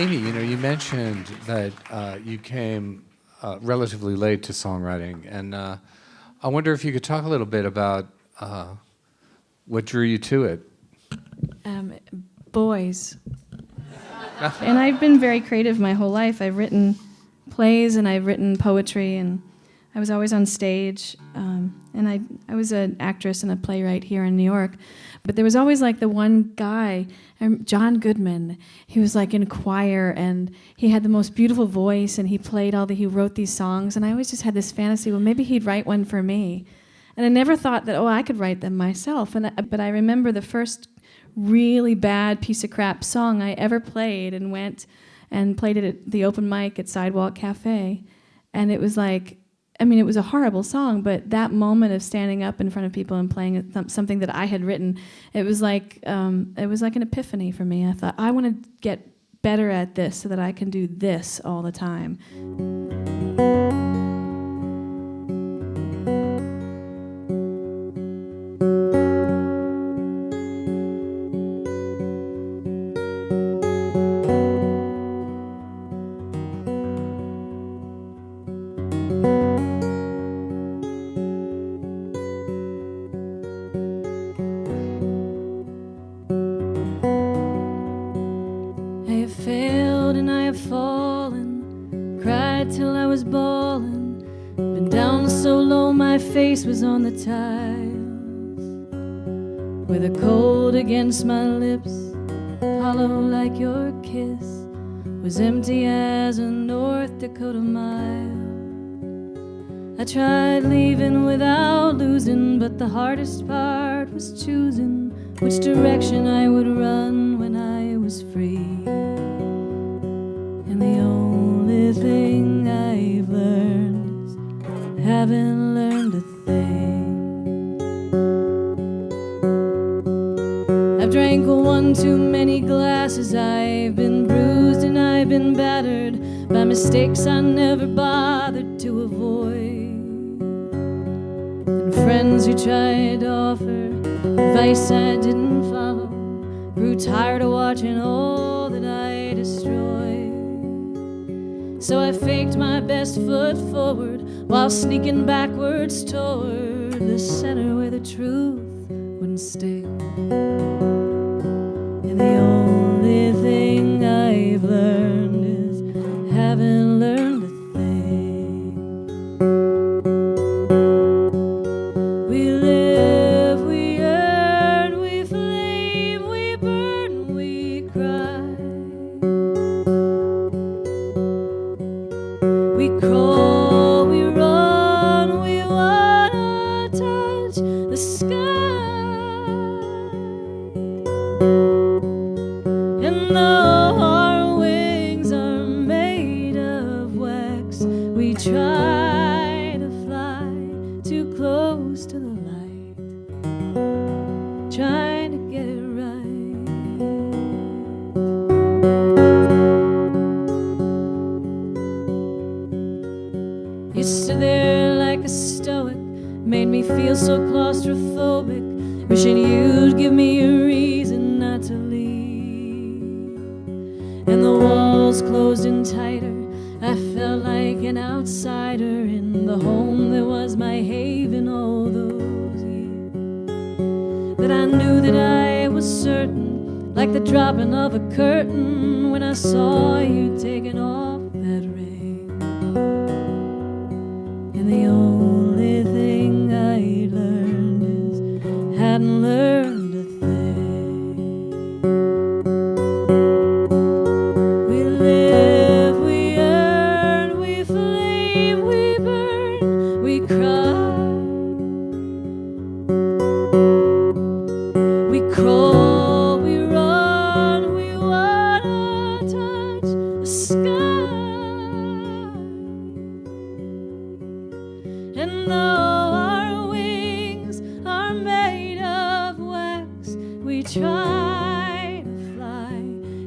Amy, you mentioned that you came relatively late to songwriting, and I wonder if you could talk a little bit about what drew you to it. Boys. And I've been very creative my whole life. I've written plays and I've written poetry, and I was always on stage. And I was an actress and a playwright here in New York. But there was always like the one guy, John Goodman. He was like in choir, and he had the most beautiful voice, and he wrote these songs. And I always just had this fantasy, well, maybe he'd write one for me. And I never thought that, I could write them myself. But I remember the first really bad piece of crap song I ever played, and went and played it at the open mic at Sidewalk Cafe. And it was like, it was a horrible song, but that moment of standing up in front of people and playing something that I had written, it was like an epiphany for me. I thought, I want to get better at this so that I can do this all the time. Was on the tiles with a cold against my lips, hollow like your kiss, was empty as a North Dakota mile. I tried leaving without losing, but the hardest part was choosing which direction I would run when I was free. And the only thing I've learned is haven't learned a thing. I've drank one too many glasses, I've been bruised and I've been battered by mistakes I never bothered to avoid, and friends who tried to offer advice I didn't follow, grew tired of watching all that I destroyed. So I faked my best foot forward while sneaking backwards toward the center where the truth wouldn't stick. And the only thing I've learned is haven't learned a thing. We live, we earn, we flame, we burn, we cry. We crawl, we run, we wanna touch the sky. And though our wings are made of wax, we try to fly too close to the light, trying to get it right. You stood there like a stoic, made me feel so claustrophobic, wishing you'd give me a reason not to leave. And the walls closed in tighter, I felt like an outsider in the home that was my haven all those years. But I knew that I was certain, like the dropping of a curtain, when I saw you taking off that ring. And the only thing I learned is hadn't learned a thing. We live, we earn, we flame, we burn, we cry. We crawl, we run, we wanna touch the sky. And though our wings are made of wax, we try to fly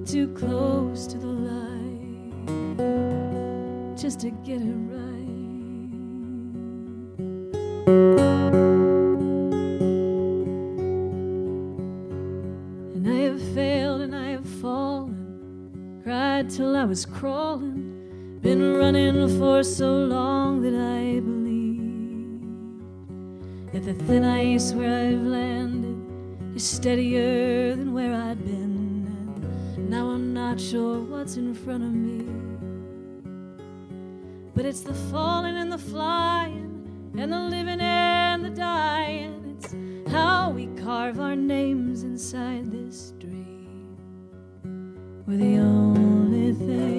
too close to the light, just to get it right. And I have failed and I have fallen, cried till I was crawling. Been running for so long that I believe that the thin ice where I've landed is steadier than where I'd been. And now I'm not sure what's in front of me. But it's the falling and the flying and the living and the dying. It's how we carve our names inside this dream. We're the only thing